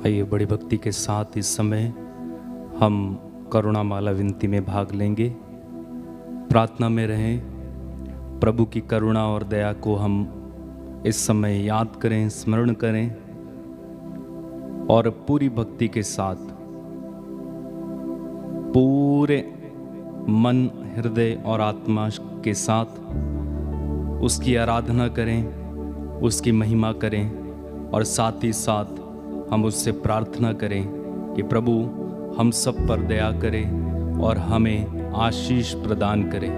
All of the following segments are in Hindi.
आइए बड़ी भक्ति के साथ इस समय हम करुणा माला विनती में भाग लेंगे। प्रार्थना में रहें, प्रभु की करुणा और दया को हम इस समय याद करें, स्मरण करें और पूरी भक्ति के साथ पूरे मन, हृदय और आत्मा के साथ उसकी आराधना करें, उसकी महिमा करें और साथ ही साथ हम उससे प्रार्थना करें कि प्रभु हम सब पर दया करें और हमें आशीष प्रदान करें।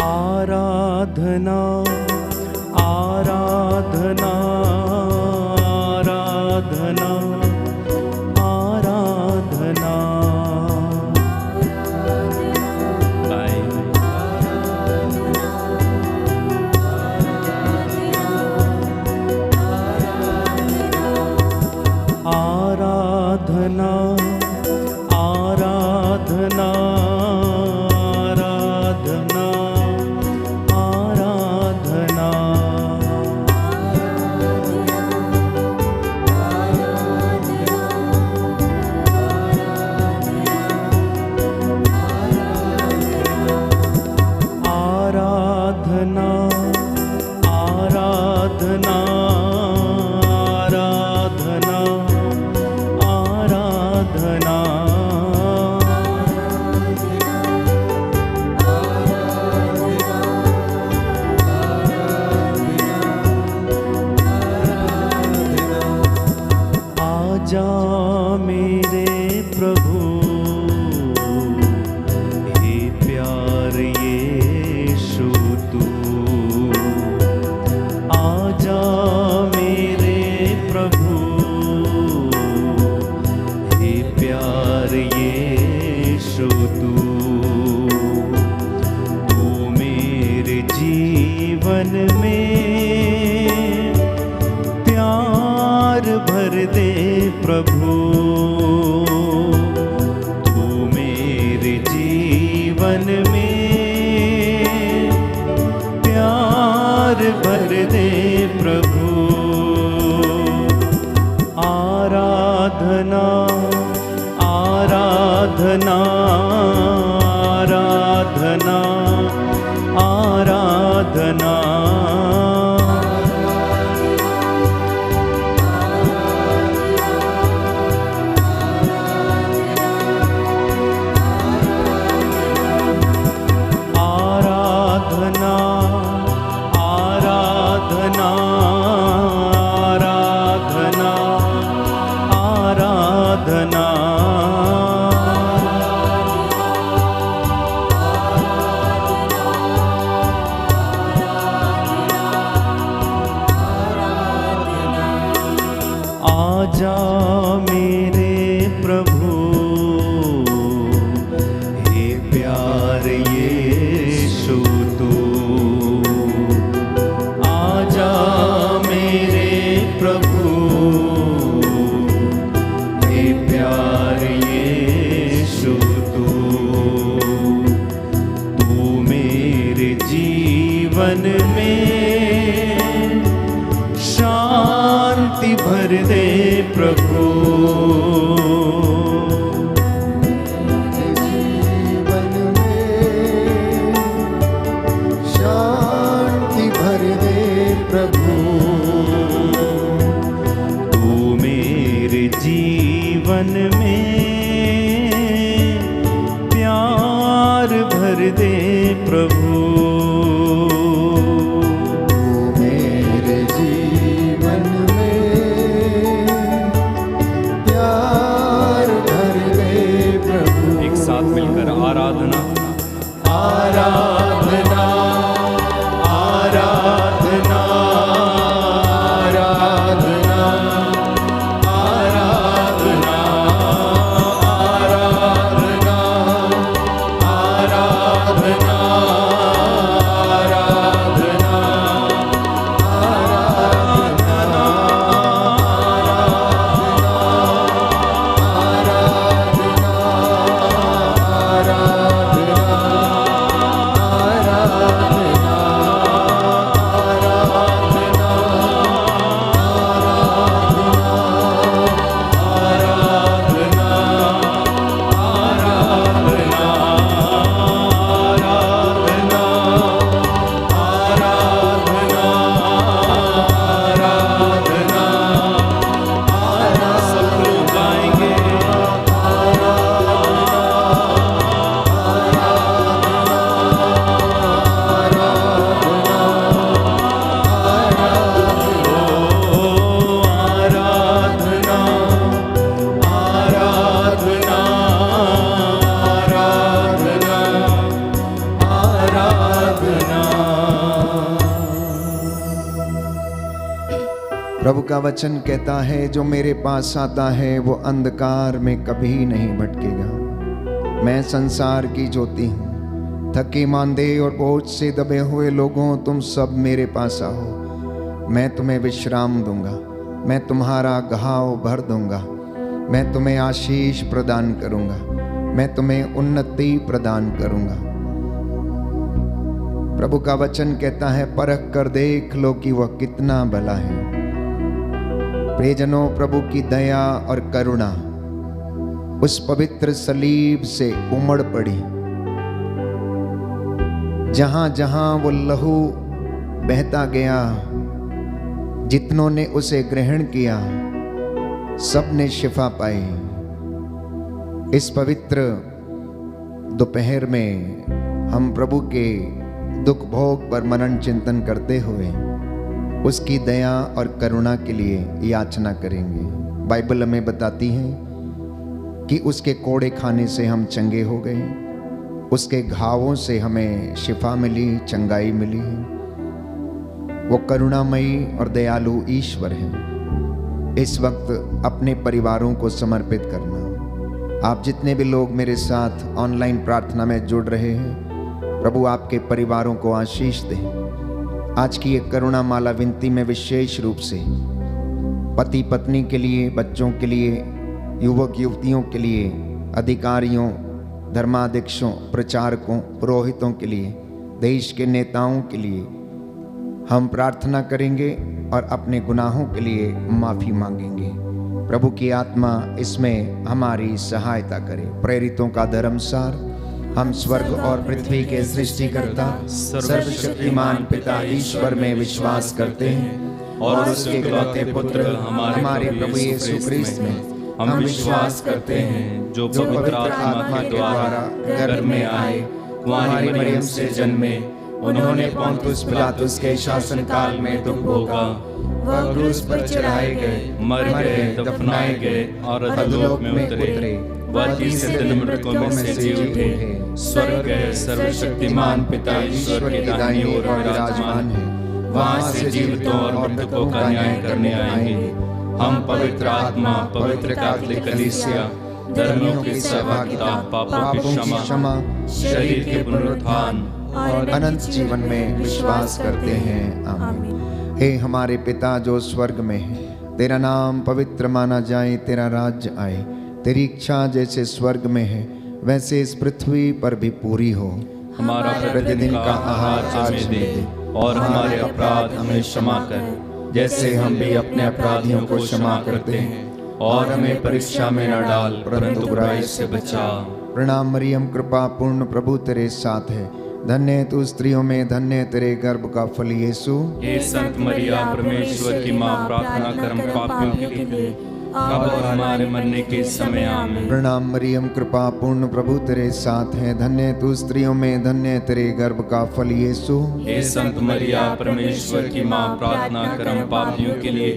आराधना आराधना आराधना आराधना आराधना आजा मेरे प्रभु हे प्यार यीशु तू, आजा मेरे प्रभु हे प्यार यीशु तू, तू मेरे जीवन में प्यार भर दे प्रभु, तू मेरे जीवन में प्यार भर दे प्रभु। आराधना आराधना आराधना आराधना आजा मेरे प्रभु हे प्यार यीशु तू, आजा मेरे प्रभु हे प्यार यीशु तू, तू मेरे जीवन में शांति भर दे प्रभु, जीवन में शांति भर दे प्रभु, तू मेरे जीवन में प्यार भर दे प्रभु, मिलकर आराधना आराधना आराधना आराधना आराधना आराधना प्रभु का वचन कहता है, जो मेरे पास आता है वो अंधकार में कभी नहीं भटकेगा। मैं संसार की ज्योति हूँ। थके मांदे और बोझ से दबे हुए लोगों, तुम सब मेरे पास आओ, मैं तुम्हें विश्राम दूंगा। मैं तुम्हारा घाव भर दूंगा। मैं तुम्हें आशीष प्रदान करूंगा। मैं तुम्हें उन्नति प्रदान करूंगा। प्रभु का वचन कहता है, परख कर देख लो कि वह कितना भला है। प्रियजनों, प्रभु की दया और करुणा उस पवित्र सलीब से उमड़ पड़ी। जहां जहां वो लहू बहता गया, जितनों ने उसे ग्रहण किया, सब ने शिफा पाई। इस पवित्र दोपहर में हम प्रभु के दुख भोग पर मनन चिंतन करते हुए उसकी दया और करुणा के लिए याचना करेंगे। बाइबल हमें बताती है कि उसके कोड़े खाने से हम चंगे हो गए, उसके घावों से हमें शिफा मिली, चंगाई मिली है। वो करुणामयी और दयालु ईश्वर है। इस वक्त अपने परिवारों को समर्पित करना। आप जितने भी लोग मेरे साथ ऑनलाइन प्रार्थना में जुड़ रहे हैं, प्रभु आपके परिवारों को आशीष दे। आज की एक करुणा माला विनती में विशेष रूप से पति पत्नी के लिए, बच्चों के लिए, युवक युवतियों के लिए, अधिकारियों, धर्माध्यक्षों, प्रचारकों, पुरोहितों के लिए, देश के नेताओं के लिए हम प्रार्थना करेंगे और अपने गुनाहों के लिए माफ़ी मांगेंगे। प्रभु की आत्मा इसमें हमारी सहायता करे। प्रेरितों का धर्मसार, हम स्वर्ग और पृथ्वी के सृष्टिकर्ता सर्वशक्तिमान पिता ईश्वर में विश्वास करते हैं और उसके इकलौते पुत्र हमारे प्रभु यीशु क्रिस्त में हम विश्वास करते हैं, जो पवित्र आत्मा के द्वारा गर्भ में आए, कुंवारी मरियम से जन्मे, उन्होंने पोंतुस पिलातुस के शासन काल में दुख भोगा, वह क्रूस पर चढ़ाए गए, मर गए, दफनाए गए और अधोलोक में उतरे। वह तीसरे दिन मृतकों में से जी उठे, स्वर्ग गए, सर्वशक्तिमान पिता ईश्वर की दाहिनी ओर विराजमान है। वहां से जीवितों और मृतकों का न्याय करने आएंगे। हम पवित्र आत्मा, पवित्र कैथोलिक कलीसिया, धर्मियों की सहभागिता, पापों की क्षमा, शरीर के पुनरुत्थान और अनंत जीवन में विश्वास करते हैं। आमीन। हे हमारे पिता जो स्वर्ग में है, तेरा नाम पवित्र माना जाए, तेरा राज्य आए, तेरी इच्छा जैसे स्वर्ग में है वैसे इस पृथ्वी पर भी पूरी हो। हमारा प्रतिदिन का आहार आज हमें दे, और हमारे अपराध हमें क्षमा कर, जैसे हम भी अपने अपराधियों को क्षमा करते हैं, और हमें परीक्षा में न डाल, परंतु बुराई से बचा। प्रणाम मरियम, कृपा पूर्ण प्रभु तेरे साथ है, धन्य तू स्त्रियों में, धन्य तेरे गर्भ का फल यीशु। हे संत मरिया, परमेश्वर की माँ, प्रार्थना कर हम पापियों के लिए, अब और हमारे मरने के समय आमीन। प्रणाम मरियम, कृपा पूर्ण प्रभु तेरे साथ है, धन्य तू स्त्रियों में, धन्य तेरे गर्भ का फल यीशु। हे संत मरिया, परमेश्वर की माँ, प्रार्थना कर हम पापियों के लिए,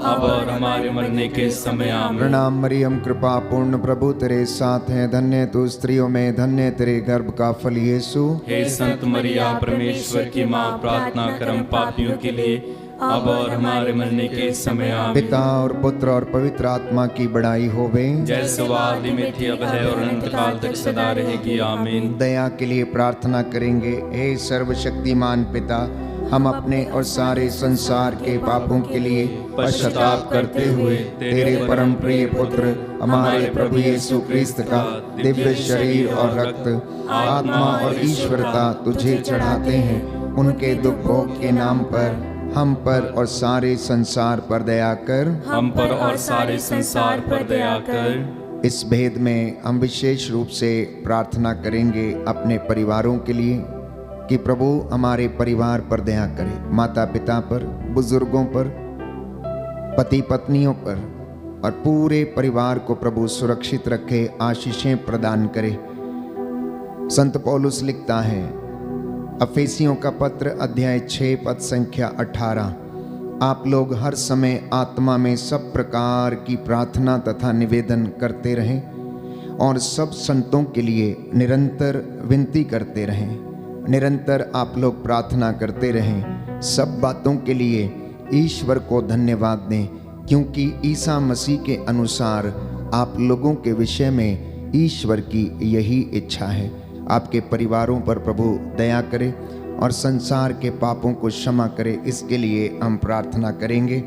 अब और हमारे मरने के समय आमीन। प्रणाम मरियम, कृपा पूर्ण प्रभु तेरे साथ है, धन्य तू स्त्रियों में, धन्य तेरे गर्भ का फल यीशु। हे संत मरिया, परमेश्वर की माँ, प्रार्थना कर हम पापियों के लिए, अब और हमारे मरने के समय आमीन। पिता और पुत्र और पवित्र आत्मा की बड़ाई होवे, जैसे वह आदि में थी, अब है और अनंत काल तक सदा रहेगी। आमीन। दया के लिए प्रार्थना करेंगे। हे सर्वशक्तिमान पिता, हम अपने और सारे संसार के पापों के लिए पश्चाताप करते हुए तेरे परम प्रिय पुत्र हमारे प्रभु यीशु क्रिस्त का दिव्य शरीर और रक्त, आत्मा और ईश्वरता तुझे चढ़ाते हैं। उनके दुख भोग के नाम पर हम पर और सारे संसार पर दया कर। हम पर और सारे संसार पर दया कर। इस भेद में हम विशेष रूप से प्रार्थना करेंगे अपने परिवारों के लिए कि प्रभु हमारे परिवार पर दया करे, माता पिता पर, बुजुर्गों पर, पति पत्नियों पर और पूरे परिवार को प्रभु सुरक्षित रखे, आशीषें प्रदान करे। संत पौलुस लिखता है, अफेसियों का पत्र अध्याय 6 पद संख्या 18, आप लोग हर समय आत्मा में सब प्रकार की प्रार्थना तथा निवेदन करते रहें और सब संतों के लिए निरंतर विनती करते रहें। निरंतर आप लोग प्रार्थना करते रहें, सब बातों के लिए ईश्वर को धन्यवाद दें, क्योंकि ईसा मसीह के अनुसार आप लोगों के विषय में ईश्वर की यही इच्छा है। आपके परिवारों पर प्रभु दया करे और संसार के पापों को क्षमा करे, इसके लिए हम प्रार्थना करेंगे।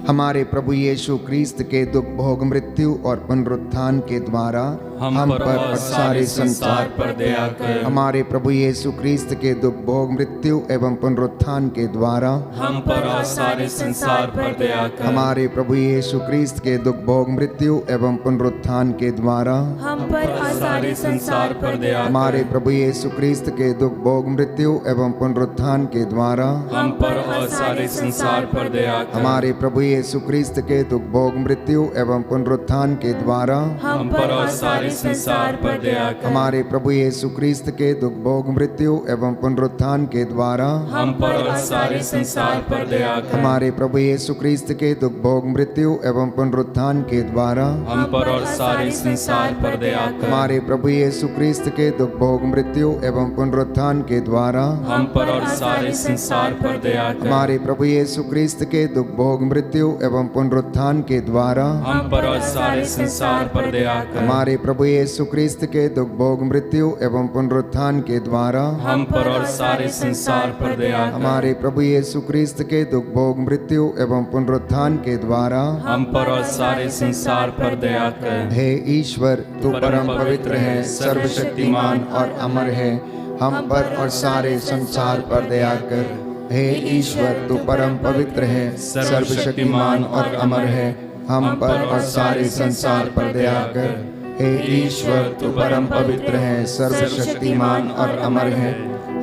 हमारे प्रभु यीशु क्रिस्त के दुख भोग मृत्यु और पुनरुत्थान के द्वारा हम पर और सारे संसार पर दया कर। हमारे प्रभु यीशु क्रिस्त के दुख भोग मृत्यु एवं पुनरुत्थान के द्वारा हम पर और सारे संसार पर दया कर। हमारे प्रभु यीशु क्रिस्त के दुख भोग मृत्यु एवं पुनरुत्थान के द्वारा हम पर और सारे संसार पर दया कर। हमारे प्रभु यीशु क्रिस्त के दुख भोग मृत्यु एवं पुनरुत्थान के द्वारा हम पर और सारे संसार पर दया कर। हमारे प्रभु यीशु क्रिस्त के दुख भोग मृत्यु एवं पुनरुत्थान के द्वारा हम पर और सारे संसार पर दया कर। हमारे प्रभु यीशु क्रिस्त के दुख भोग मृत्यु एवं पुनरुत्थान के द्वारा हम पर और सारे संसार पर दया कर। हमारे प्रभु यीशु क्रिस्त के दुख भोग मृत्यु एवं पुनरुत्थान के द्वारा हम पर और सारे संसार पर दया कर। हमारे प्रभु यीशु क्रिस्त के दुख भोग मृत्यु एवं पुनरुत्थान के द्वारा हम पर और सारे संसार पर दया कर। हमारे प्रभु यीशु क्रिस्त के दुख भोग मृत्यु एवं पुनरुत्थान के द्वारा हम पर और सारे संसार पर दया कर। हमारे प्रभु यीशु क्रिस्त के दुख भोग मृत्यु एवं पुनरुत्थान के द्वारा हम पर और सारे संसार पर दया कर। हमारे प्रभु यीशु क्रिस्त के दुख भोग मृत्यु एवं पुनरुत्थान के द्वारा हम पर और सारे संसार पर दया कर। हे ईश्वर, तू परम पवित्र है, सर्वशक्तिमान और अमर है, हम पर और सारे संसार पर दया कर। हे ईश्वर, तू परम पवित्र है, सर्वशक्तिमान और अमर है, हम पर और सारे संसार पर दया कर। हे ईश्वर, तू परम पवित्र है, सर्वशक्तिमान और अमर है,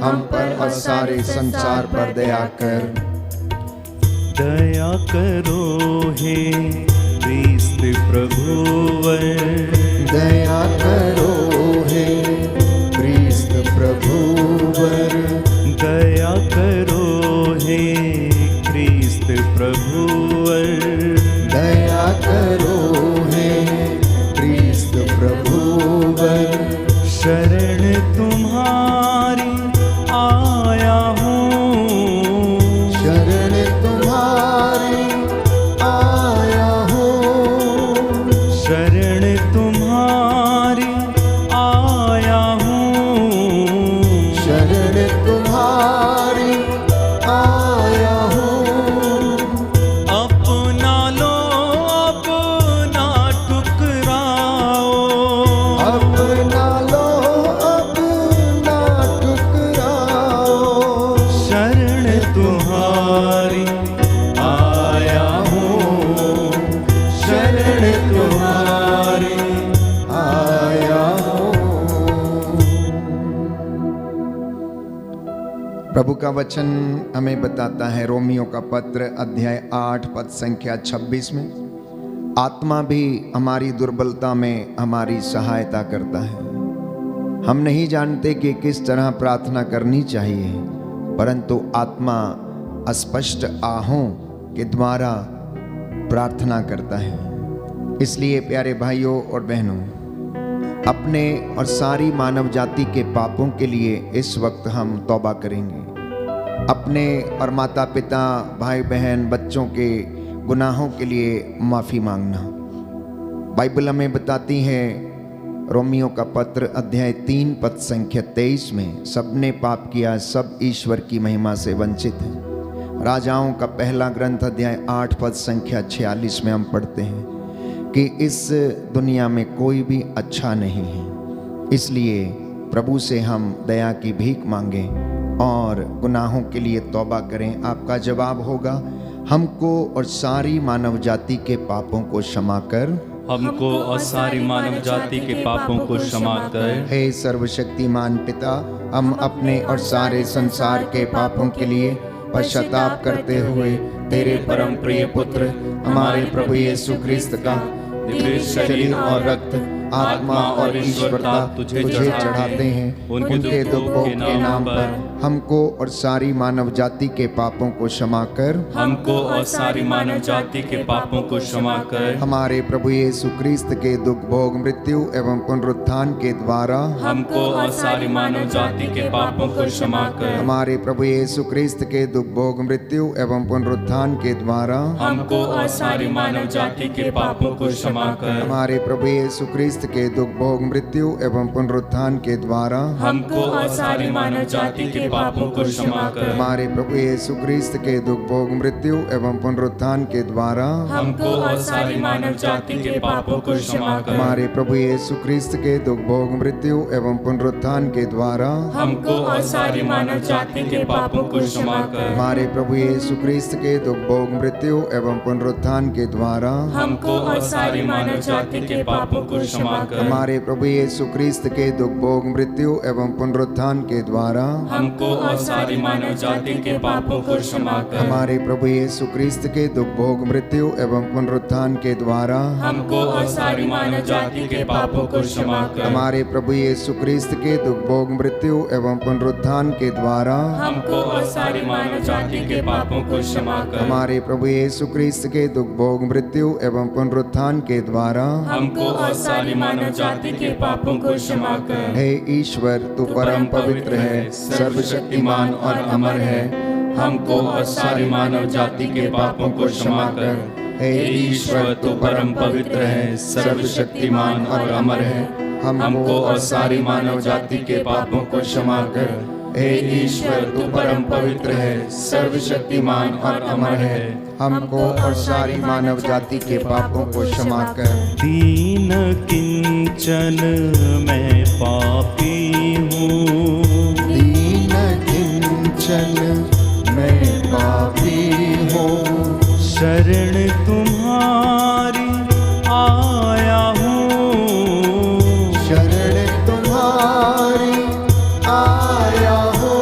हम पर और सारे संसार पर दया कर। दया करो हे क्रिस्त प्रभुवर, दया करो हे क्रिस्त प्रभुवर, दया करो हे क्रिस्त प्रभुवर, दया करो हे क्रिस्त प्रभुवर। शरण तुम्हारी आया हूँ, शरण तुम्हारी आया हूँ, शरण तुम्हारी आया हूँ, शरण तुम्हारी आया हूँ। अपना लो अपना ठुकराओ, अपना लो अपना ठुकराओ, शरण तुम्हारी आया हूँ, शरण तुम्हारी आया हूँ। प्रभु का वचन हमें बताता है, रोमियो का पत्र अध्याय 8 पद संख्या 26 में, आत्मा भी हमारी दुर्बलता में हमारी सहायता करता है। हम नहीं जानते कि किस तरह प्रार्थना करनी चाहिए, परंतु आत्मा अस्पष्ट आहों के द्वारा प्रार्थना करता है। इसलिए प्यारे भाइयों और बहनों, अपने और सारी मानव जाति के पापों के लिए इस वक्त हम तौबा करेंगे। अपने और माता पिता, भाई बहन, बच्चों के गुनाहों के लिए माफ़ी मांगना। बाइबल हमें बताती है, रोमियो का पत्र अध्याय 3 पद संख्या 23 में, सबने पाप किया, सब ईश्वर की महिमा से वंचित हैं। राजाओं का पहला ग्रंथ अध्याय 8 पद संख्या 46 में हम पढ़ते हैं कि इस दुनिया में कोई भी अच्छा नहीं है। इसलिए प्रभु से हम दया की भीख मांगें और गुनाहों के लिए तौबा करें। आपका जवाब होगा, हमको और सारी मानव जाति के पापों को क्षमा कर, हमको और सारी मानव जाति के पापों को क्षमा कर। हे सर्वशक्तिमान पिता, हम अपने और सारे संसार के पापों के लिए पश्चाताप करते हुए तेरे परम प्रिय पुत्र हमारे प्रभु यीशु क्रिस्त का दिव्य शरीर और रक्त आत्मा और ईश्वरता तुझे चढ़ाते हैं। उनके दुख भोग के नाम पर हमको और सारी मानव जाति के पापों को क्षमा कर, हमको और सारी मानव जाति के पापों को क्षमा कर, हमारे प्रभु यीशु क्रिस्त के दुख भोग मृत्यु एवं पुनरुत्थान के द्वारा हमको और सारी मानव जाति के पापों को क्षमा कर, हमारे प्रभु यीशु क्रिस्त के दुख भोग मृत्यु एवं पुनरुत्थान के द्वारा हमको और सारी मानव जाति के पापों को क्षमा कर, हमारे प्रभु यीशु क्रिस्त के दुख भोग मृत्यु एवं पुनरुत्थान के द्वारा हमको और सारी मानव जाति के पापों को क्षमा कर, हमारे प्रभु यीशु क्रिस्त के दुख भोग मृत्यु एवं पुनरुत्थान के द्वारा हमको और सारी मानव जाति के पापों को क्षमा कर, हमारे प्रभु यीशु क्रिस्त के दुख भोग मृत्यु एवं पुनरुत्थान के द्वारा हमको और सारी मानव जाति के पापों को क्षमा कर, हमारे प्रभु यीशु क्रिस्त के दुख भोग मृत्यु एवं पुनरुत्थान के द्वारा हमको और सारी मानव जाति के पापों को क्षमा कर, हमारे प्रभु यीशु क्रिस्त के दुख भोग मृत्यु एवं पुनरुत्थान के द्वारा हमको और सारी मानव जाति के पापों को क्षमा कर, हमारे प्रभु यीशु क्रिस्त के दुख भोग मृत्यु एवं पुनरुत्थान के द्वारा हमको और सारी मानव जाति के पापों को क्षमा कर, हमारे प्रभु यीशु क्रिस्त के दुख भोग मृत्यु एवं पुनरुत्थान के द्वारा हमको और सारी मानव जाति के पापों को क्षमा कर, हमारे प्रभु यीशु क्रिस्त के दुख भोग मृत्यु एवं पुनरुत्थान के द्वारा हमको और सारी मानव जाति के पापों को क्षमा कर। हे ईश्वर, तू परम पवित्र है, सर्वशक्तिमान और अमर है। हमको और सारी मानव जाति के पापों को क्षमा कर। हे ईश्वर, तू परम पवित्र है, सर्वशक्तिमान और अमर है। हमको और सारी मानव जाति के पापों को क्षमा कर। हे ईश्वर, तू परम पवित्र है, सर्वशक्तिमान और अमर है। हमको और सारी मानव जाति के पापों को क्षमा कर। दीन किंचन मैं पापी हूँ, दीन किंचन मैं पापी हूँ, शरण तुम्हारी आया हूँ, शरण तुम्हारी आया हूँ।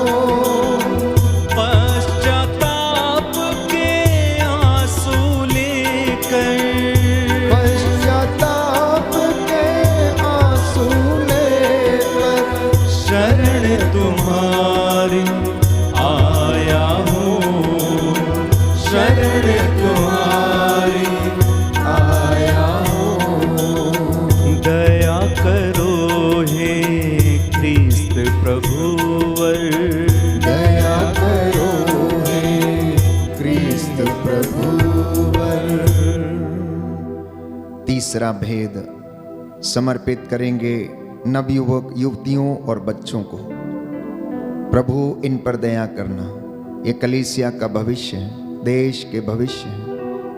पश्चाताप के आंसू लेकर, पश्चाताप के आंसू लेकर, शरण तुम्हारी आया हूँ, शरण तुम्हारी आया हूँ। दया करो हे ख्रिस्त प्रभुवर, दया करो हे क्रिस्त प्रभुवर। तीसरा भेद समर्पित करेंगे नवयुवक युवतियों और बच्चों को। प्रभु इन पर दया करना। ये कलीसिया का भविष्य है, देश के भविष्य है।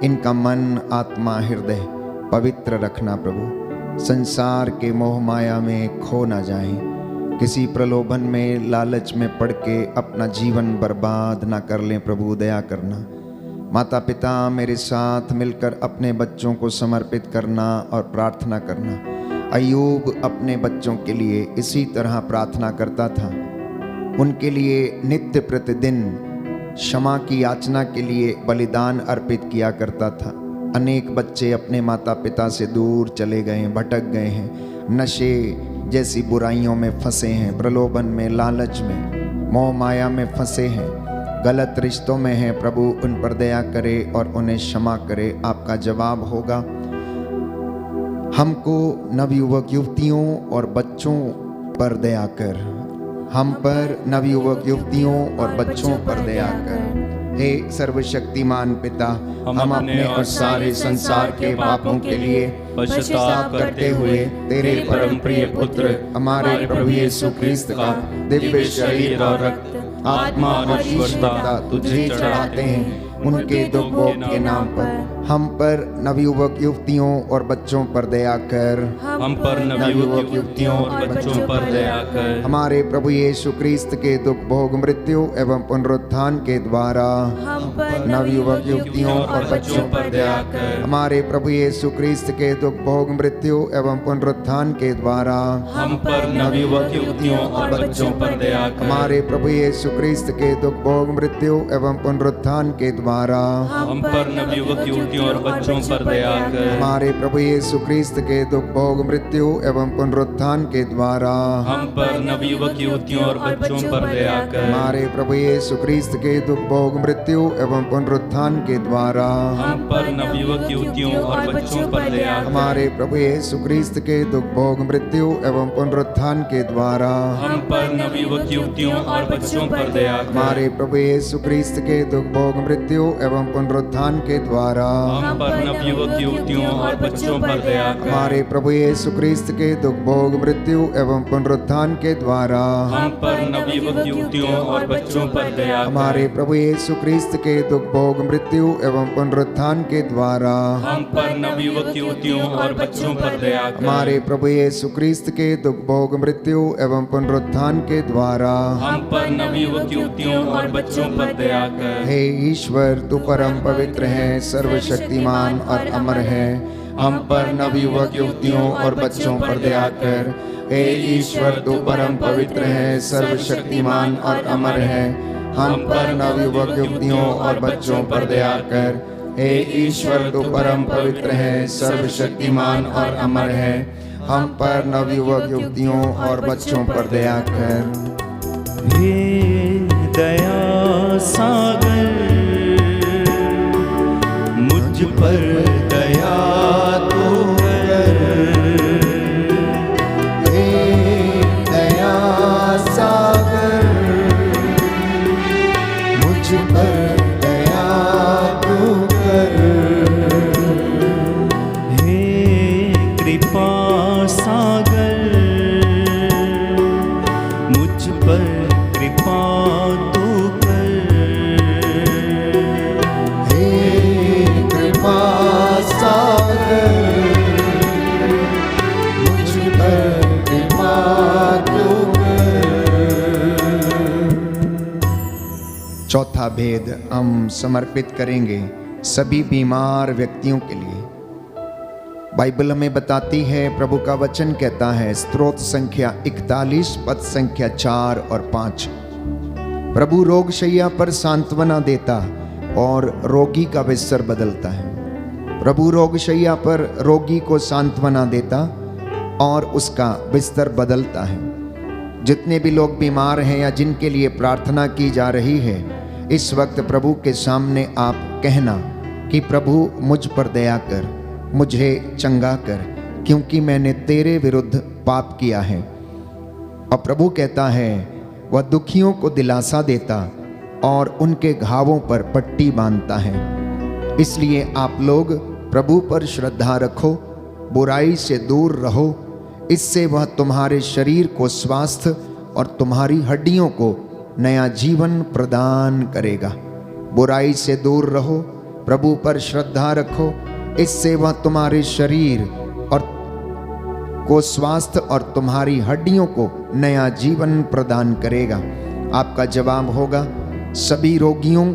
इनका मन, आत्मा, हृदय पवित्र रखना प्रभु। संसार के मोह माया में खो ना जाए, किसी प्रलोभन में, लालच में पड़ के अपना जीवन बर्बाद ना कर लें। प्रभु दया करना। माता पिता मेरे साथ मिलकर अपने बच्चों को समर्पित करना और प्रार्थना करना। अय्यूब अपने बच्चों के लिए इसी तरह प्रार्थना करता था। उनके लिए नित्य प्रतिदिन क्षमा की याचना के लिए बलिदान अर्पित किया करता था। अनेक बच्चे अपने माता पिता से दूर चले गए, भटक गए हैं, नशे जैसी बुराइयों में फंसे हैं, प्रलोभन में, लालच में, मोह माया में फंसे हैं, गलत रिश्तों में हैं। प्रभु उन पर दया करे और उन्हें क्षमा करे। आपका जवाब होगा, हमको नवयुवक युवतियों और बच्चों पर दया कर। हम पर नवयुवक युवतियों और बच्चों पर दया कर। हे सर्वशक्तिमान पिता, हम अपने और सारे संसार के पापों के लिए पश्चाताप करते हुए तेरे परम प्रिय पुत्र हमारे प्रभु यीशु क्रिस्त का दिव्य शरीर और रक्त, आत्मा और ईश्वरता तुझे चढ़ाते हैं। उनके दुख भोग के नाम पर हम पर नवयुवक युवतियों और बच्चों पर दया कर। हम पर नवयुवक युवतियों और बच्चों पर दया कर। हमारे प्रभु यीशु क्रिस्त के दुख भोग मृत्यु एवं पुनरुत्थान के द्वारा नवयुवक युवतियों और बच्चों पर दया कर। हमारे प्रभु यीशु क्रिस्त के दुख भोग मृत्यु एवं पुनरुत्थान के द्वारा हम पर नवयुवक युवतियों और बच्चों पर दया कर। हमारे प्रभु यीशु क्रिस्त के दुख भोग मृत्यु एवं पुनरुत्थान के द्वारा हम पर नवयुवक युवतियों युवतियों और बच्चों पर दया कर। हमारे प्रभु यीशु क्रिस्त के दुख भोग मृत्यु एवं पुनरुत्थान के द्वारा हम पर नवयुवक युवतियों और बच्चों पर दया कर। हमारे प्रभु यीशु क्रिस्त के दुख भोग मृत्यु एवं पुनरुत्थान के द्वारा हम पर नवयुवक युवतियों और बच्चों पर दया कर। हमारे प्रभु यीशु क्रिस्त के दुख भोग मृत्यु एवं पुनरुत्थान के द्वारा हम पर नवयुवक युवतियों और बच्चों पर दया कर। हमारे प्रभु यीशु क्रिस्त के दुख भोग मृत्यु एवं पुनरुत्थान के द्वारा हम पर नवयुवक युवतियों और बच्चों पर दया कर। हमारे प्रभु यीशु क्रिस्त के दुख भोग मृत्यु एवं पुनरुत्थान के द्वारा हम पर नवयुवक युवतियों और बच्चों पर दया कर। हमारे प्रभु यीशु क्रिस्त के दुख भोग मृत्यु एवं पुनरुत्थान के द्वारा हम पर नवयुवक युवतियों और बच्चों पर दया कर। हमारे प्रभु यीशु क्रिस्त के दुख भोग मृत्यु एवं पुनरुत्थान के द्वारा हम पर नवयुवक युवतियों और बच्चों पर दया कर। हे ईश्वर, तू परम पवित्र है, सर्वशक्तिमान और अमर है। हम पर नवयुवक युवतियों और बच्चों पर दया कर। हे ईश्वर, तू परम पवित्र है, सर्वशक्तिमान और अमर है। हम पर नवयुवक युवतियों और बच्चों पर दया कर। हे ईश्वर, तू परम पवित्र है, सर्वशक्तिमान और अमर है। हम पर नवयुवक युवतियों और बच्चों पर दया कर। हे दया सागर, मुझ पर दया तो कर। हे दया सागर, मुझ पर दया तू कर। हे कृपा सागर, मुझ पर कृपा तू कर। हे कृपा सागर, मुझ पर कृपा तू कर। चौथा भेद हम समर्पित करेंगे सभी बीमार व्यक्तियों के लिए। बाइबल हमें बताती है, प्रभु का वचन कहता है, स्तोत्र संख्या 41 पद संख्या 4 और 5, प्रभु रोगशैया पर सांत्वना देता और रोगी का बिस्तर बदलता है। प्रभु रोगशैया पर रोगी को सांत्वना देता और उसका बिस्तर बदलता है। जितने भी लोग बीमार हैं या जिनके लिए प्रार्थना की जा रही है, इस वक्त प्रभु के सामने आप कहना कि प्रभु मुझ पर दया कर, मुझे चंगा कर, क्योंकि मैंने तेरे विरुद्ध पाप किया है। और प्रभु कहता है, वह दुखियों को दिलासा देता और उनके घावों पर पट्टी बांधता है। इसलिए आप लोग प्रभु पर श्रद्धा रखो, बुराई से दूर रहो, इससे वह तुम्हारे शरीर को स्वास्थ्य और तुम्हारी हड्डियों को नया जीवन प्रदान करेगा। बुराई से दूर रहो, प्रभु पर श्रद्धा रखो, इससे वह तुम्हारे शरीर और को स्वास्थ्य और तुम्हारी हड्डियों को नया जीवन प्रदान करेगा। आपका जवाब होगा, सभी रोगियों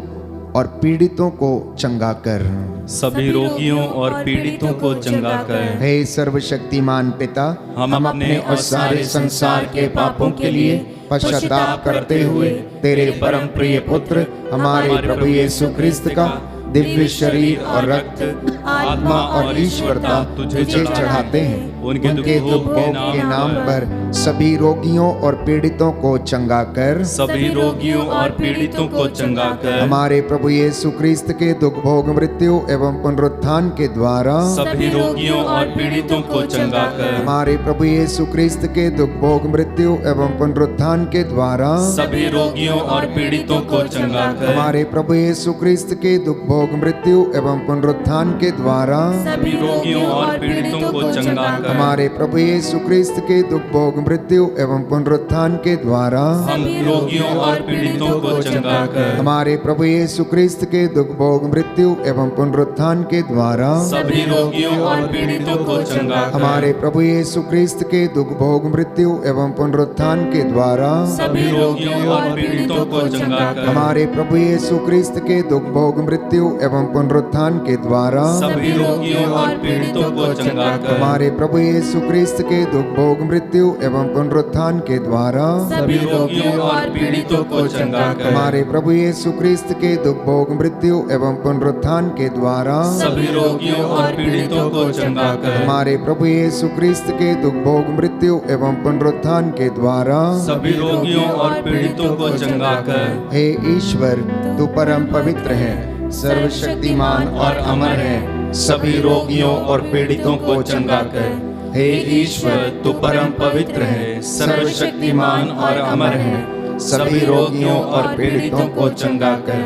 और पीड़ितों को चंगा कर। सभी रोगियों और पीड़ितों को चंगा कर। हे सर्वशक्तिमान पिता, हम अपने और सारे संसार के पापों के लिए पश्चाताप करते हुए तेरे परम प्रिय पुत्र हमारे प्रभु यीशु क्रिस्त का दिव्य शरीर और रक्त, आत्मा और ईश्वरता तुझे चढ़ाते हैं। उनके दुख भोग के नाम पर सभी रोगियों और पीड़ितों को चंगा कर। सभी रोगियों और पीड़ितों को चंगा कर। हमारे प्रभु यीशु क्रिस्त के दुख भोग मृत्यु एवं पुनरुत्थान के द्वारा सभी रोगियों और पीड़ितों को चंगा कर। हमारे प्रभु यीशु क्रिस्त के दुख भोग मृत्यु एवं पुनरुत्थान के द्वारा सभी रोगियों और पीड़ितों को चंगा कर। हमारे प्रभु यीशु क्रिस्त के दुख भोग मृत्यु एवं पुनरुत्थान के द्वारा सभी रोगियों और पीड़ितों को चंगा कर। हमारे प्रभु यीशु क्रिस्त के दुख भोग मृत्यु एवं पुनरुत्थान के द्वारा हम रोगियों और पीड़ितों को चंगा कर। हमारे प्रभु यीशु क्रिस्त के दुख भोग मृत्यु एवं पुनरुत्थान के द्वारा सभी रोगियों और पीड़ितों को चंगा कर। हमारे प्रभु यीशु क्रिस्त के दुख भोग मृत्यु एवं पुनरुत्थान के द्वारा सभी रोगियों और पीड़ितों को चंगा कर। हमारे प्रभु यीशु क्रिस्त के दुख भोग मृत्यु एवं पुनरुत्थान के द्वारा सभी रोगियों और पीड़ितों को चंगा कर। हमारे प्रभु यीशु क्रिस्त के दुख भोग मृत्यु एवं पुनरुत्थान के द्वारा सभी रोगियों और पीड़ितों को चंगा कर। हमारे प्रभु यीशु क्रिस्त के दुख भोग मृत्यु एवं पुनरुत्थान के द्वारा सभी रोगियों और पीड़ितों को चंगा कर। हमारे प्रभु यीशु क्रिस्त के दुख भोग मृत्यु एवं पुनरुत्थान के द्वारा सभी रोगियों और पीड़ितों को चंगा कर। हे ईश्वर, तू परम पवित्र है, सर्वशक्तिमान और अमर है, सभी रोगियों और पीड़ितों को चंगा कर। हे ईश्वर, तू परम पवित्र है, सर्वशक्तिमान और अमर है, सभी रोगियों और पीड़ितों को चंगा कर।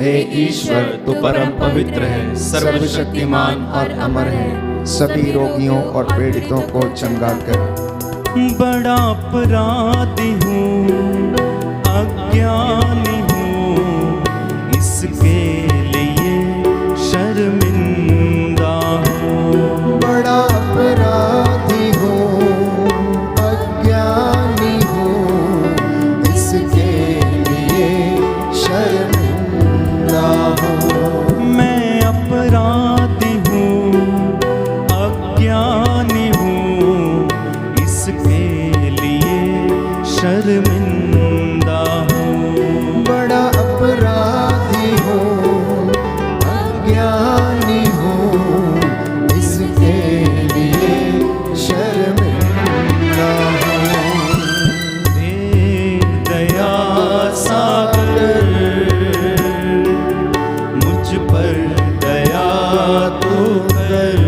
हे ईश्वर, तू परम पवित्र है, सर्वशक्तिमान और अमर है, सभी रोगियों और पीड़ितों को चंगा कर। बड़ा अपराधी हूँ, अज्ञानी हूँ, इसके लिए शर्मिंदा हूँ। बड़ा अपराधी हूँ, अज्ञानी हूँ, इसके लिए शर्मिंदा हूँ। मैं अपराधी हूँ, अज्ञानी हूँ, इसके लिए शर्मिंदा हूँ। बड़ा अपराधी हूँ, अज्ञानी हूँ, इसके लिए शर्मिंदा हूँ। हे दया सागर, मुझ पर दया तू कर।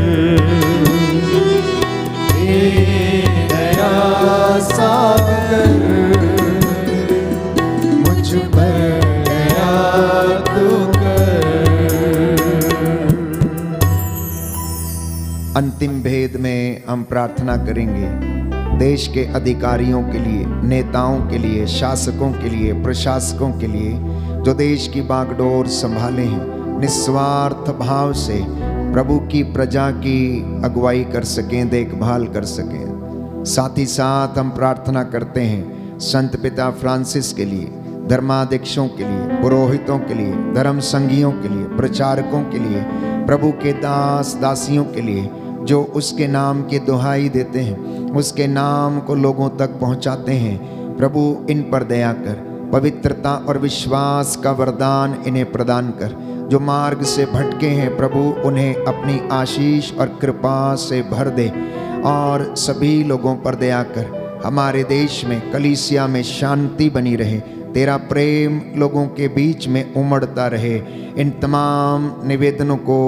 हे दया सागर, मुझ पर दया तू कर। अंतिम भेद में हम प्रार्थना करेंगे देश के अधिकारियों के लिए, नेताओं के लिए, शासकों के लिए, प्रशासकों के लिए, जो देश की बागडोर संभाले हैं, निस्वार्थ भाव से प्रभु की प्रजा की अगुवाई कर सकें, देखभाल कर सकें। साथ ही साथ हम प्रार्थना करते हैं संत पिता फ्रांसिस के लिए, धर्माध्यक्षों के लिए, पुरोहितों के लिए, धर्म संघियों के लिए, प्रचारकों के लिए, प्रभु के दास दासियों के लिए, जो उसके नाम की दुहाई देते हैं, उसके नाम को लोगों तक पहुंचाते हैं। प्रभु इन पर दया कर, पवित्रता और विश्वास का वरदान इन्हें प्रदान कर। जो मार्ग से भटके हैं प्रभु, उन्हें अपनी आशीष और कृपा से भर दे और सभी लोगों पर दया कर। हमारे देश में, कलीसिया में शांति बनी रहे, तेरा प्रेम लोगों के बीच में उमड़ता रहे। इन तमाम निवेदनों को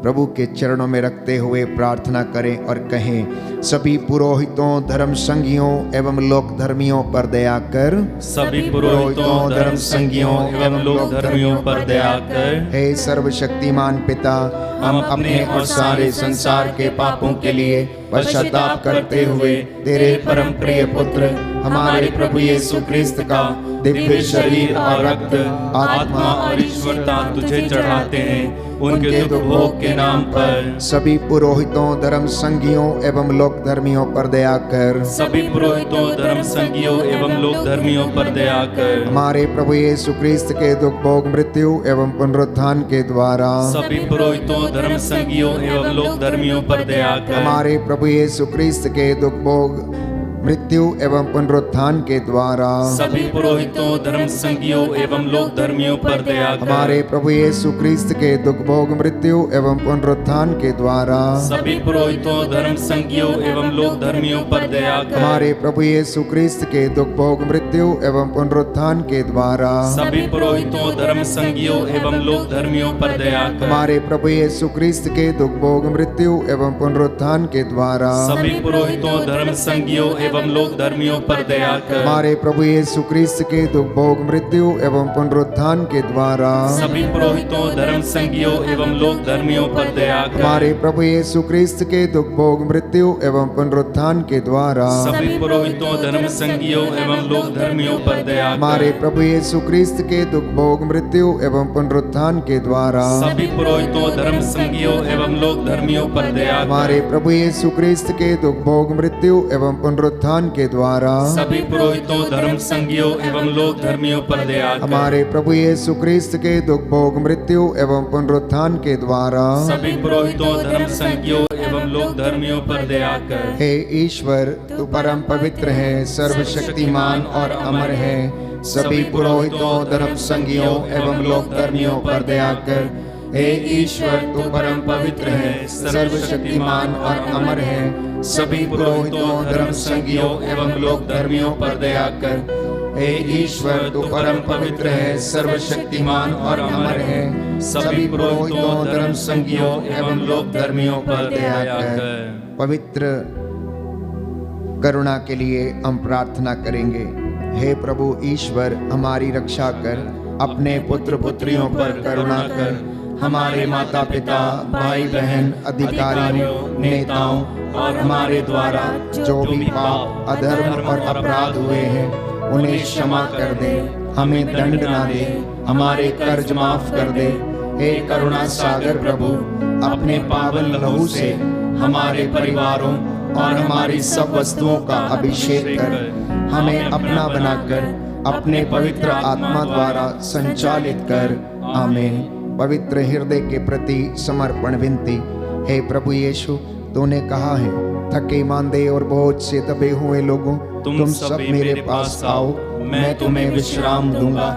प्रभु के चरणों में रखते हुए प्रार्थना करें और कहें, सभी पुरोहितों, धर्म संघियों एवं लोक धर्मियों पर दया कर। सभी पुरोहितों, धर्म संघियों एवं लोक धर्मियों पर दया कर। हे सर्वशक्तिमान पिता, हम अपने और सारे संसार के पापों के लिए पश्चाताप करते हुए तेरे परम प्रिय पुत्र हमारे प्रभु यीशु क्रिस्त का दिव्य शरीर और रक्त, आत्मा और ईश्वरता तुझे चढ़ाते हैं। उनके दुख भोग के नाम पर सभी पुरोहितों, धर्म संघियों एवं लोक धर्मियों पर दया कर। सभी पुरोहितों, धर्म संघियों एवं लोक धर्मियों पर दया कर। हमारे प्रभु यीशु क्रिस्त के दुख भोग मृत्यु एवं पुनरुत्थान के द्वारा सभी पुरोहितों, धर्म संघियों एवं लोक धर्मियों पर दया कर। हमारे प्रभु यीशु क्रिस्त के दुख भोग मृत्यु एवं पुनरुत्थान के द्वारा सभी पुरोहितों, धर्म संघियों एवं लोक धर्मियों पर दया कर। हमारे प्रभु यीशु क्रिस्त के दुख भोग मृत्यु एवं पुनरुत्थान के द्वारा सभी पुरोहितों, धर्म संघियों एवं लोक धर्मियों पर दया कर। हमारे प्रभु यीशु क्रिस्त के दुख भोग मृत्यु एवं पुनरुत्थान के द्वारा सभी पुरोहितों, धर्म संघियों एवं लोक धर्मियों पर दया कर। हमारे प्रभु यीशु क्रिस्त के दुख भोग मृत्यु एवं पुनरुत्थान के द्वारा सभी पुरोहितों, धर्म संघियों एवं लोक धर्मियों पर दया कर। हमारे प्रभु यीशु क्रिस्त के दुख भोग मृत्यु एवं पुनरुत्थान के द्वारा सभी पुरोहितों, धर्म संघियों एवं लोक धर्मियों पर दया कर। हमारे प्रभु यीशु क्रिस्त के दुख भोग मृत्यु एवं पुनरुत्थान के द्वारा सभी पुरोहितों, धर्म संघियों एवं लोक धर्मियों पर दया कर। हमारे प्रभु यीशु क्रिस्त के दुख भोग मृत्यु एवं पुनरुत्थान के द्वारा सभी पुरोहितों, धर्म संघियों एवं लोक धर्मियों पर दया कर। हमारे प्रभु यीशु क्रिस्त के दुख भोग मृत्यु एवं पुनरुत्थान के द्वारा सभी पुरोहितों, धर्म संघियों एवं लोक धर्मियों पर दया कर। हमारे प्रभु यीशु क्रिस्त के दुख भोग मृत्यु एवं पुनरुत्थान के द्वारा सभी पुरोहितों, धर्म संघियों एवं एवं लोक धर्मियों पर दया कर। हे ईश्वर, तू परम पवित्र है, सर्वशक्तिमान और अमर है। सभी पुरोहितों, धर्म संगियों एवं लोक धर्मियों पर दया कर। हे ईश्वर, तू परम पवित्र है, सर्वशक्तिमान और अमर है। सभी पुरोहितों, धर्म संगियों एवं लोक धर्मियों पर दया कर। हे ईश्वर, तू परम पवित्र है, सर्वशक्तिमान और अमर है। सभी पुरोहितों, धर्म संगियों एवं लोक धर्मियों पर दया कर। पवित्र करुणा के लिए हम प्रार्थना करेंगे। हे प्रभु ईश्वर, हमारी रक्षा कर, अपने पुत्र पुत्रियों पर करुणा कर। हमारे माता पिता, भाई बहन, अधिकारियों, नेताओं और हमारे द्वारा जो भी पाप, अधर्म और अपराध हुए हैं, उन्हें क्षमा कर दे, हमें दंड ना दे, हमारे कर्ज माफ कर दे। हे करुणा सागर प्रभु, अपने पावन लहू से हमारे परिवारों और हमारी सब वस्तुओं का अभिषेक कर, हमें अपना बनाकर अपने पवित्र आत्मा द्वारा संचालित कर। आमीन। पवित्र हृदय के प्रति समर्पण विनती। हे प्रभु यीशु, तूने कहा है, थके मांदे और बोझ से दबे हुए लोगों, तुम सब मेरे पास आओ, मैं तुम्हें विश्राम दूंगा।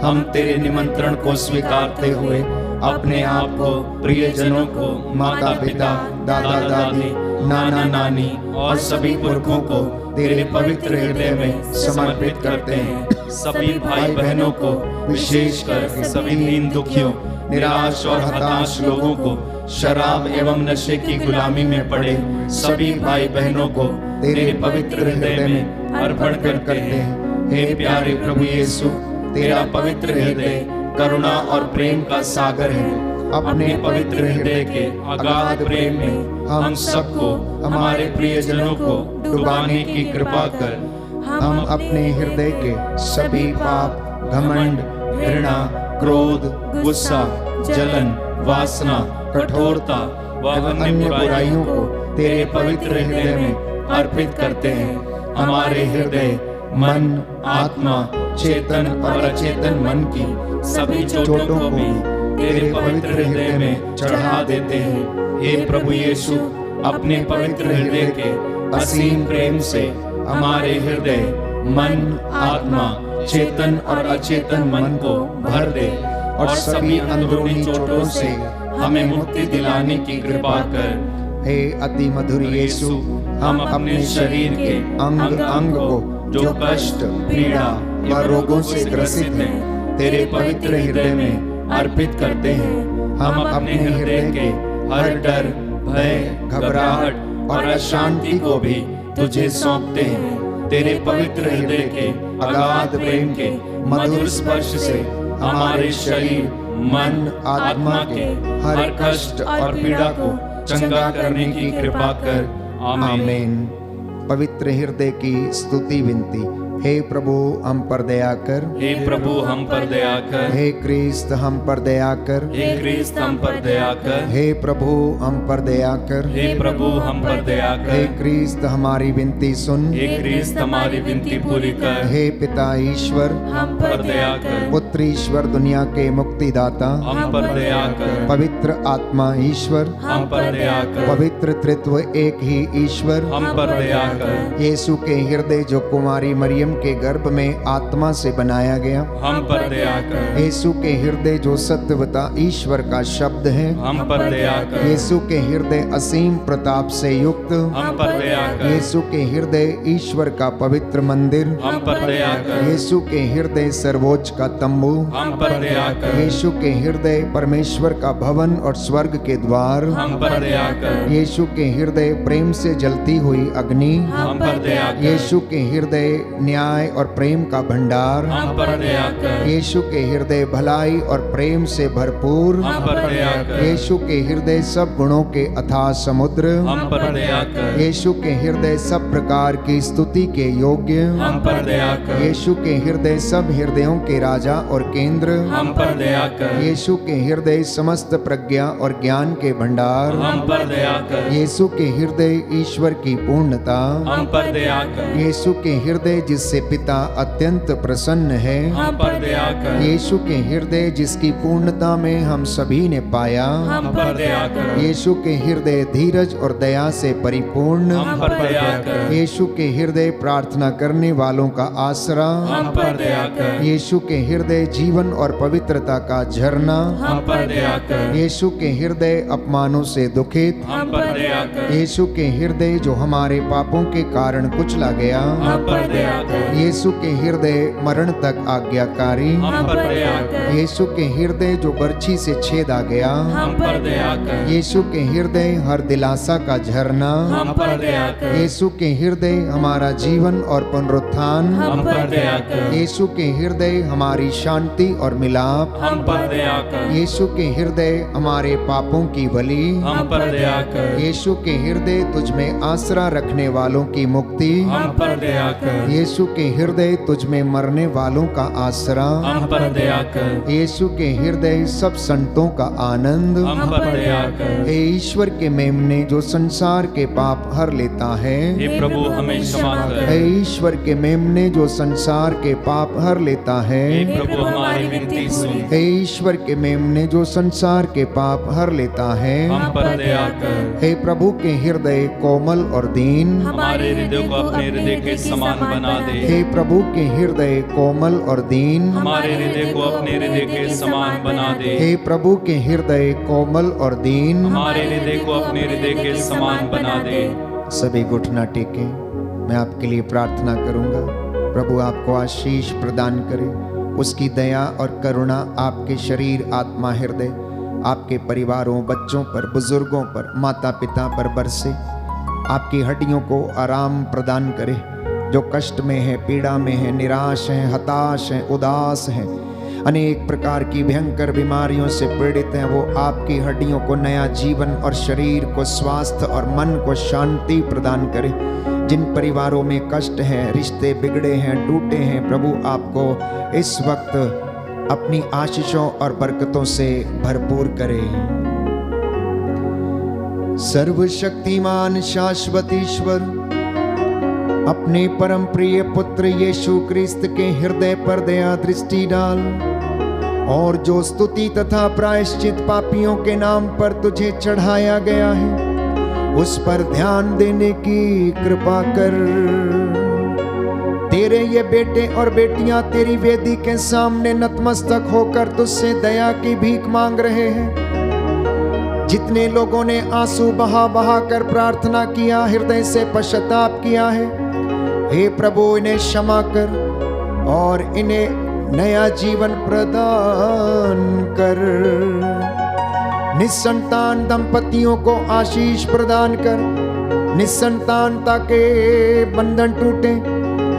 हम तेरे निमंत्रण को स्वीकारते हुए अपने आप को, प्रियजनों को, माता पिता, दादा दादी, नाना नानी और सभी पुरखों को तेरे पवित्र हृदय में समर्पित करते हैं। सभी भाई बहनों को, विशेषकर सभी दीन दुखियों, निराश और हताश लोगों को, शराब एवं नशे की गुलामी में पड़े सभी भाई बहनों को तेरे पवित्र हृदय में अर्पण करते हैं। हे प्यारे प्रभु यीशु, तेरा पवित्र हृदय करुणा और प्रेम का सागर है। अपने पवित्र हृदय के अगाध प्रेम में हम सबको, हमारे प्रियजनों को डुबाने की कृपा कर। हम अपने हृदय के सभी पाप, घमंड, घृणा, क्रोध, गुस्सा, जलन, वासना, कठोरता व अन्य बुराइयों को तेरे पवित्र हृदय में अर्पित करते हैं। हमारे हृदय, मन, आत्मा, चेतन और अचेतन मन की सभी चोटों को भी तेरे पवित्र हृदय में चढ़ा देते हैं। हे प्रभु यीशु, अपने पवित्र हृदय के असीम प्रेम से हमारे हृदय, मन, आत्मा, चेतन और अचेतन मन को भर दे और सभी अंदरूनी चोटों से हमें मुक्ति दिलाने की कृपा कर। हे अति मधुर यीशु, हम अपने शरीर के अंग अंग को जो कष्ट, पीड़ा व रोगों से ग्रसित हैं, तेरे पवित्र हृदय में अर्पित करते हैं। हम अपने हृदय के हर डर, भय, घबराहट और अशांति को भी तुझे सौंपते हैं। तेरे पवित्र हृदय के अगाध प्रेम के मधुर स्पर्श से हमारे शरीर, मन, आत्मा के हर कष्ट और पीड़ा को चंगा करने की कृपा कर। आमीन। पवित्र हृदय की स्तुति विनती। हे प्रभु, हम पर दया कर। हे प्रभु, हम पर दया कर। हे क्रिस्त, हम पर दया कर। हे क्रिस्त, हम पर दया कर। हे प्रभु, हम पर दया कर। हे प्रभु, हम पर दया कर। हे क्रिस्त, हमारी विनती सुन। हे क्रिस्त, हमारी विनती पूरी कर। हे पिता ईश्वर, हम पर दया कर। पुत्र ईश्वर, दुनिया के मुक्तिदाता, हम पर दया कर। पवित्र आत्मा ईश्वर, हम पर दया कर। पवित्र त्रित्व एक ही ईश्वर, हम पर दया कर। यीशु के हृदय जो कुमारी मरियम के गर्भ में आत्मा से बनाया गया, हम पर दया कर। यीशु के हृदय जो सत्यवता ईश्वर का शब्द है, हम पर दया कर। यीशु के हृदय असीम प्रताप से युक्त, हम पर दया कर। यीशु के हृदय ईश्वर का पवित्र मंदिर, हम पर दया कर। यीशु के हृदय सर्वोच्च का तंबू, हम पर दया कर। यीशु के हृदय परमेश्वर का भवन और स्वर्ग के द्वार, हम पर दया कर। यीशु के हृदय प्रेम से जलती हुई अग्नि, हम पर दया कर। यीशु के हृदय न्याय और प्रेम का भंडार, हम पर दया कर। यीशु के हृदय भलाई और प्रेम से भरपूर, हम पर दया कर। यीशु के हृदय सब गुणों के अथाह समुद्र, हम पर दया कर। यीशु के हृदय सब प्रकार की स्तुति के योग्य, हम पर दया कर। यीशु के हृदय सब हृदयों के राजा और केंद्र, हम पर दया कर। यीशु के हृदय समस्त प्रज्ञा और ज्ञान के भंडार, हम पर दया कर। यीशु के हृदय ईश्वर की पूर्णता, हम पर दया कर। यीशु के हृदय जिससे पिता अत्यंत प्रसन्न है, हम पर दया कर। यीशु के हृदय जिसकी पूर्णता में हम सभी ने पाया, हम पर दया कर। यीशु के हृदय धीरज और दया से परिपूर्ण, हम पर दया कर। यीशु के हृदय प्रार्थना करने वालों का आसरा, हम पर दया कर। यीशु के हृदय जीवन और पवित्रता का झरना, हम पर दया कर। यीशु के हृदय अपमानों से दुखित, हम पर दया कर। यीशु के हृदय जो हमारे पापों के कारण कुचला गया, हम पर दया कर। यीशु के हृदय मरण तक आज्ञाकारी, हम पर दया कर। यीशु के हृदय जो बर्छी से छेदा गया, हम पर दया कर। यीशु के हृदय हर दिलासा का झरना, हम पर दया कर। यीशु के हृदय हमारा जीवन और पुनरुत्थान, हम पर दया कर। यीशु के हृदय हमारी शांति और मिलाप, हम पर दया कर। यीशु के हृदय हमारे पापों की बलि, हम पर दया कर। यीशु के हृदय तुझ में आसरा रखने वालों की मुक्ति, हम पर दया कर। यीशु के हृदय तुझ में मरने वालों का आसरा, हम पर दया कर। यीशु के हृदय सब संतों का आनंद, हम पर दया कर। हे ईश्वर के मेमने जो संसार के पाप हर लेता है, हे प्रभु हमें क्षमा कर। हे ईश्वर के मेमने जो संसार के पाप हर लेता है, हे प्रभु हमारी विनती सुन। हे ईश्वर के मेमने जो संसार के पाप हर लेता है, हम पर दया कर। हे प्रभु के हृदय कोमल और दीन, हमारे हृदय को अपने हृदय के समान बना दे। हे प्रभु के हृदय कोमल और दीन, हमारे हृदय को अपने हृदय के समान बना दे। हे प्रभु के हृदय कोमल और दीन। हमारे हृदय को अपने हृदय के समान बना दे। सभी घुटना टेके, मैं आपके लिए प्रार्थना करूंगा। प्रभु आपको आशीष प्रदान करे, उसकी दया और करुणा आपके शरीर, आत्मा, हृदय, आपके परिवारों, बच्चों पर, बुजुर्गों पर, माता पिता पर बरसे, आपकी हड्डियों को आराम प्रदान करे। जो कष्ट में है, पीड़ा में है, निराश है, हताश है, उदास है, अनेक प्रकार की भयंकर बीमारियों से पीड़ित हैं, वो आपकी हड्डियों को नया जीवन और शरीर को स्वास्थ्य और मन को शांति प्रदान करे। जिन परिवारों में कष्ट है, रिश्ते बिगड़े हैं, टूटे हैं, प्रभु आपको इस वक्त अपनी आशीषों और बरकतों से भरपूर करे। सर्वशक्तिमान शाश्वत ईश्वर, अपने परम प्रिय पुत्र यीशु क्रिस्त के हृदय पर दया दृष्टि डाल, और जो स्तुति तथा प्रायश्चित पापियों के नाम पर तुझे चढ़ाया गया है, उस पर ध्यान देने की कृपा कर। तेरे ये बेटे और बेटियां तेरी वेदी के सामने नतमस्तक होकर तुझसे दया की भीख मांग रहे हैं। जितने लोगों ने आंसू बहा बहा कर प्रार्थना किया, हृदय से पश्चाताप किया है, हे प्रभु इन्हें क्षमा कर और इन्हें नया जीवन प्रदान कर। निसंतान दंपतियों को आशीष प्रदान कर, निसंतानता के बंधन टूटे।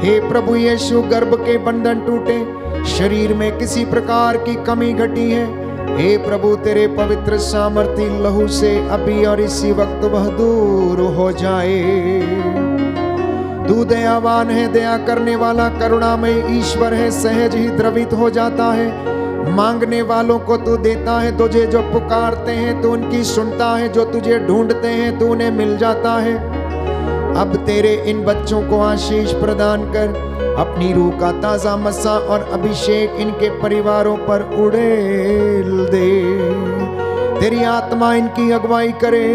हे प्रभु यीशु, गर्भ के बंधन टूटे, शरीर में किसी प्रकार की कमी घटी है, हे प्रभु तेरे पवित्र सामर्थी लहू से अभी और इसी वक्त वह दूर हो जाए। तू दयावान है, दया करने वाला, करुणामय ईश्वर है, सहज ही द्रवित हो जाता है। मांगने वालों को तू देता है, तुझे जो पुकारते हैं तू उनकी सुनता है, जो तुझे ढूंढते हैं तू उन्हें मिल जाता है। अब तेरे इन बच्चों को आशीष प्रदान कर, अपनी रूह का ताजा मसा और अभिषेक इनके परिवारों पर उड़ेल दे। तेरी आत्मा इनकी अगुवाई करे।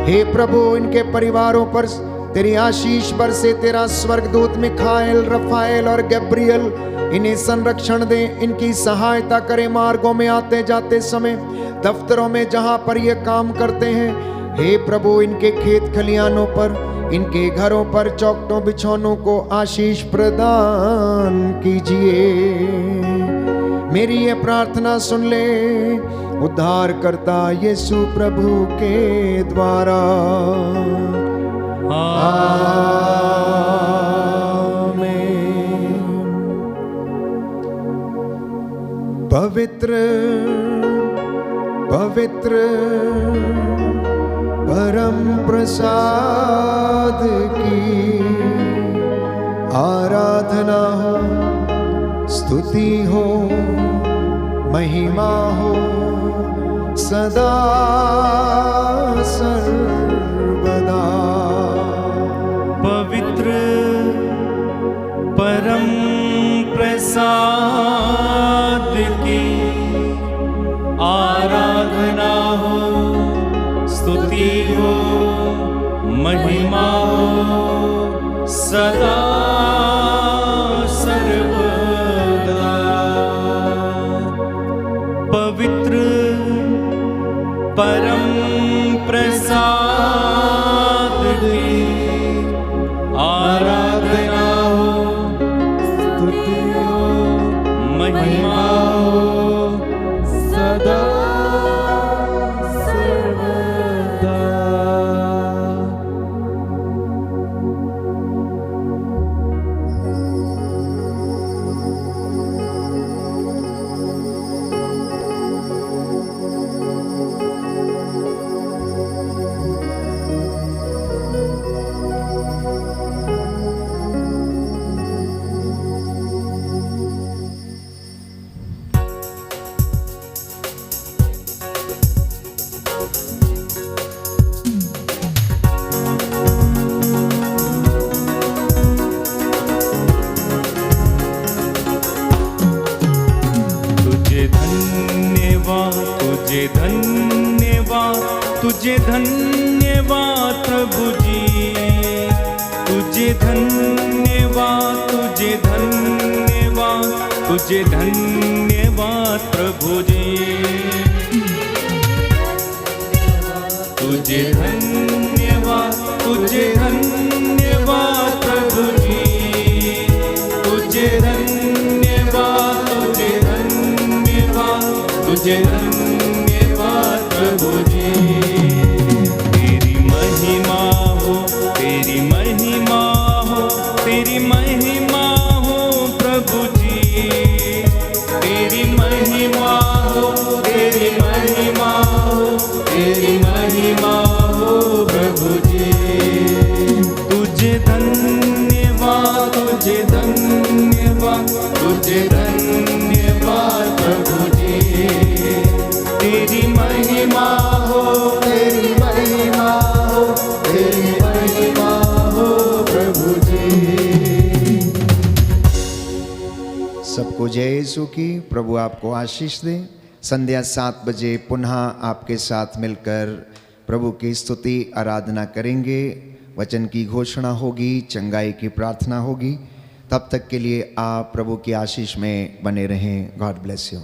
हे प्रभु, इनके परिवारों पर तेरी आशीष बरसे। तेरा स्वर्गदूत मिखाएल, रफाएल और गब्रियल इन्हें संरक्षण दे, इनकी सहायता करे मार्गों में आते जाते समय, दफ्तरों में जहां पर ये काम करते हैं। हे प्रभु, इनके खेत खलियानों पर, इनके घरों पर, चौखटों बिछौनों को आशीष प्रदान कीजिए। मेरी ये प्रार्थना सुन ले उद्धार करता यीशु प्रभु के द्वारा। पवित्र पवित्र परम प्रसाद की आराधना हो, स्तुति हो, महिमा हो सदा सर्वदा। प्रसाद की आराधना हो, स्तुति हो, महिमा हो सदा सर्वदा। पवित्र परम प्रसाद की आराधना हो, स्तुति हो, महिमा हो सदा सर्वदा। तुझे धन्यवाद प्रभु जी, तुझे धन्यवाद, तुझे धन्यवाद, तुझे धन्यवाद प्रभु जी, तुझे धन्यवाद, तुझे धन्यवाद प्रभु जी, तुझे धन्यवाद, तुझे धन्यवाद, तुझे धन्यवाद प्रभु जी। तेरी महिमा हो, तेरी महिमा हो, तेरी महिमा हो प्रभु जी, तेरी महिमा हो, तेरी महिमा हो, तेरी महिमा हो प्रभु जी। तुझे धन्यवाद, तुझे धन्यवाद, तुझे धन्यवाद प्रभु जी। तेरी महिमा हो, तेरी महिमा हो, तेरी महिमा हो प्रभु जी। सबको जय यीशु की। प्रभु आपको आशीष दे। संध्या 7 बजे पुनः आपके साथ मिलकर प्रभु की स्तुति आराधना करेंगे। वचन की घोषणा होगी, चंगाई की प्रार्थना होगी। तब तक के लिए आप प्रभु की आशीष में बने रहें। God bless you.